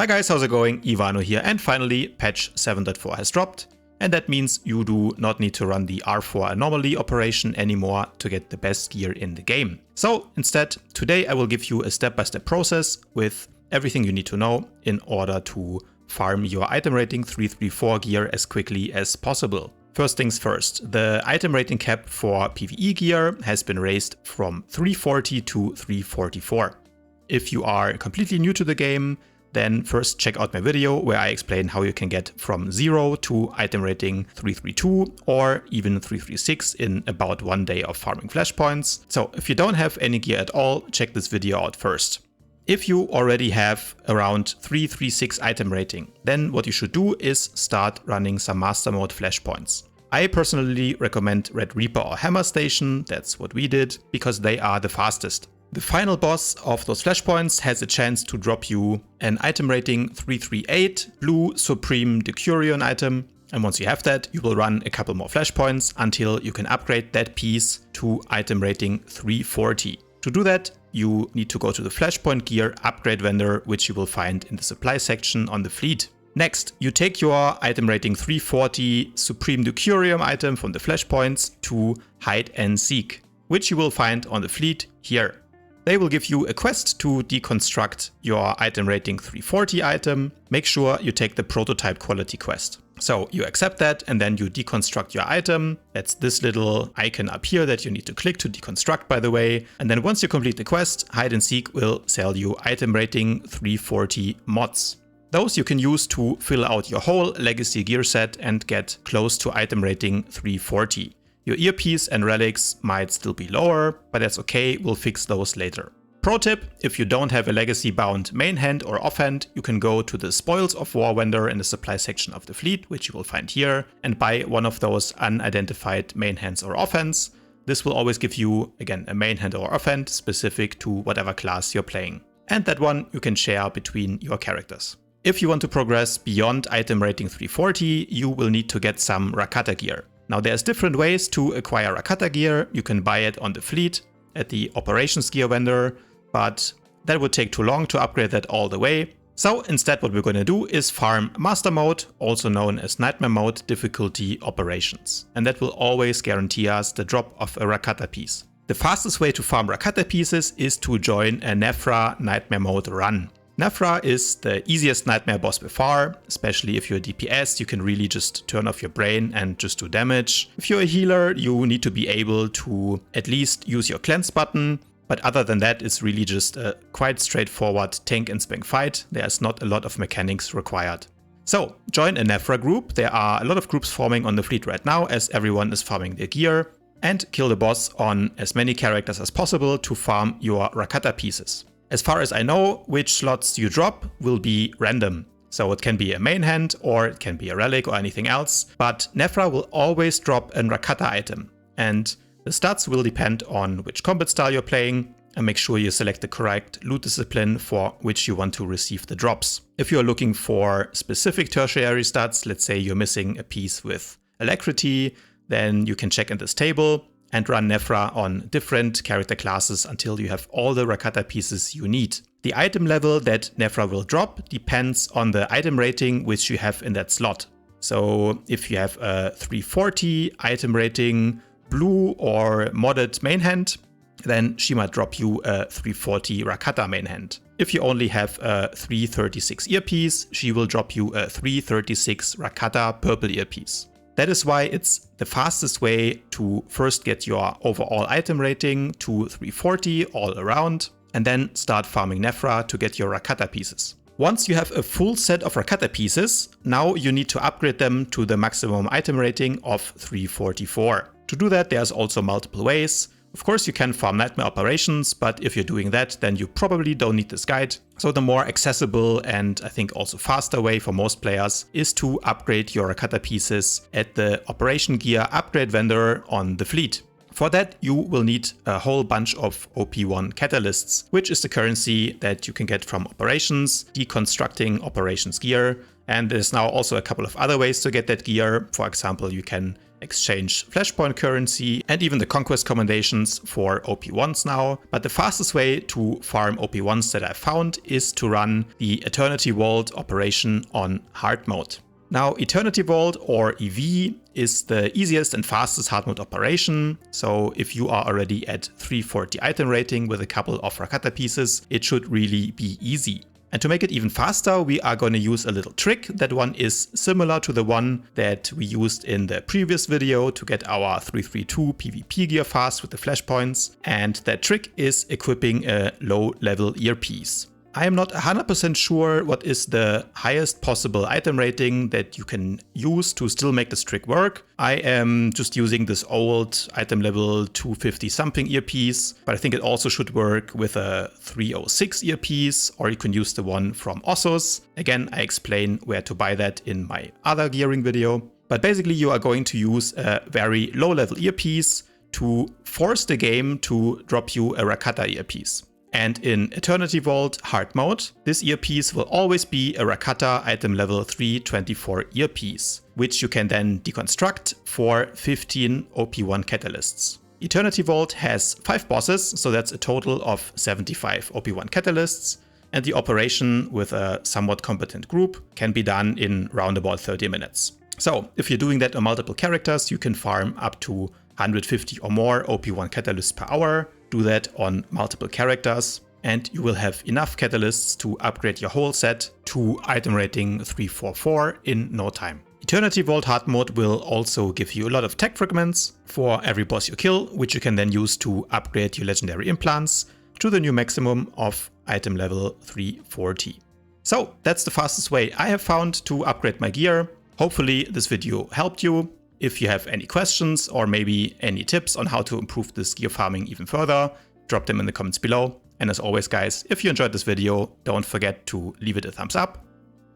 Hi guys, how's it going? Ivano here, and finally patch 7.4 has dropped, and that means you do not need to run the R4 anomaly operation anymore to get the best gear in the game. So instead, today I will give you a step-by-step process with everything you need to know in order to farm your item rating 334 gear as quickly as possible. First things first, the item rating cap for PvE gear has been raised from 340 to 344. If you are completely new to the game, then first check out my video where I explain how you can get from 0 to item rating 332 or even 336 in about 1 day of farming flashpoints. So if you don't have any gear at all, check this video out first. If you already have around 336 item rating, then what you should do is start running some master mode flashpoints. I personally recommend Red Reaper or Hammer Station, that's what we did, because they are the fastest. The final boss of those flashpoints has a chance to drop you an item rating 338 blue Supreme Decurion item, and once you have that, you will run a couple more flashpoints until you can upgrade that piece to item rating 340. To do that, you need to go to the flashpoint gear upgrade vendor, which you will find in the supply section on the fleet. Next, you take your item rating 340 Supreme Decurion item from the flashpoints to hide and seek, which you will find on the fleet here. They will give you a quest to deconstruct your item rating 340 item. Make sure you take the prototype quality quest. So you accept that and then you deconstruct your item. That's this little icon up here that you need to click to deconstruct, by the way. And then once you complete the quest, Hide and Seek will sell you item rating 340 mods. Those you can use to fill out your whole legacy gear set and get close to item rating 340. Your earpiece and relics might still be lower, but that's okay, we'll fix those later. Pro tip, if you don't have a legacy bound main hand or offhand, you can go to the Spoils of War vendor in the supply section of the fleet, which you will find here, and buy one of those unidentified main hands or offhands. This will always give you, again, a main hand or offhand specific to whatever class you're playing. And that one you can share between your characters. If you want to progress beyond item rating 340, you will need to get some Rakata gear. Now there's different ways to acquire Rakata gear. You can buy it on the fleet at the operations gear vendor, but that would take too long to upgrade that all the way. So instead what we're going to do is farm master mode, also known as nightmare mode difficulty operations. And that will always guarantee us the drop of a Rakata piece. The fastest way to farm Rakata pieces is to join a Nephra nightmare mode run. Nephra is the easiest nightmare boss by far, especially if you're a DPS, you can really just turn off your brain and just do damage. If you're a healer, you need to be able to at least use your cleanse button, but other than that, it's really just a quite straightforward tank and spank fight. There's not a lot of mechanics required. So, join a Nephra group. There are a lot of groups forming on the fleet right now as everyone is farming their gear, and kill the boss on as many characters as possible to farm your Rakata pieces. As far as I know, which slots you drop will be random. So it can be a main hand or it can be a relic or anything else, but Nephra will always drop an Rakata item. And the stats will depend on which combat style you're playing, and make sure you select the correct loot discipline for which you want to receive the drops. If you're looking for specific tertiary stats, let's say you're missing a piece with alacrity, then you can check in this table and run Nephra on different character classes until you have all the Rakata pieces you need. The item level that Nephra will drop depends on the item rating which you have in that slot. So if you have a 340 item rating blue or modded main hand, then she might drop you a 340 Rakata main hand. If you only have a 336 earpiece, she will drop you a 336 Rakata purple earpiece. That is why it's the fastest way to first get your overall item rating to 340 all around, and then start farming Nephra to get your Rakata pieces. Once you have a full set of Rakata pieces, now you need to upgrade them to the maximum item rating of 344. To do that, there's also multiple ways. Of course, you can farm nightmare operations, but if you're doing that, then you probably don't need this guide. So the more accessible and I think also faster way for most players is to upgrade your Rakata pieces at the operation gear upgrade vendor on the fleet. For that, you will need a whole bunch of OP1 catalysts, which is the currency that you can get from operations, deconstructing operations gear. And there's now also a couple of other ways to get that gear. For example, you can exchange flashpoint currency and even the conquest commendations for OP1s now. But the fastest way to farm OP1s that I've found is to run the Eternity Vault operation on hard mode. Now, Eternity Vault, or EV, is the easiest and fastest hard mode operation. So if you are already at 340 item rating with a couple of Rakata pieces, it should really be easy. And to make it even faster, we are going to use a little trick. That one is similar to the one that we used in the previous video to get our 332 PvP gear fast with the flashpoints. And that trick is equipping a low level earpiece. I am not 100% sure what is the highest possible item rating that you can use to still make this trick work. I am just using this old item level 250 something earpiece, but I think it also should work with a 306 earpiece, or you can use the one from Ossos. Again, I explain where to buy that in my other gearing video. But basically you are going to use a very low level earpiece to force the game to drop you a Rakata earpiece. And in Eternity Vault hard mode, this earpiece will always be a Rakata item level 324 earpiece, which you can then deconstruct for 15 OP1 catalysts. Eternity Vault has 5 bosses, so that's a total of 75 OP1 catalysts, and the operation with a somewhat competent group can be done in round about 30 minutes. So if you're doing that on multiple characters, you can farm up to 150 or more OP1 catalysts per hour. Do that on multiple characters, and you will have enough catalysts to upgrade your whole set to item rating 344 in no time. Eternity Vault hard mode will also give you a lot of tech fragments for every boss you kill, which you can then use to upgrade your legendary implants to the new maximum of item level 340. So that's the fastest way I have found to upgrade my gear. Hopefully this video helped you. If you have any questions or maybe any tips on how to improve this gear farming even further, drop them in the comments below. And as always guys, if you enjoyed this video, don't forget to leave it a thumbs up,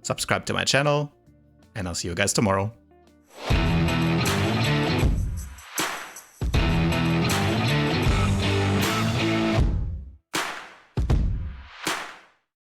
subscribe to my channel, and I'll see you guys tomorrow.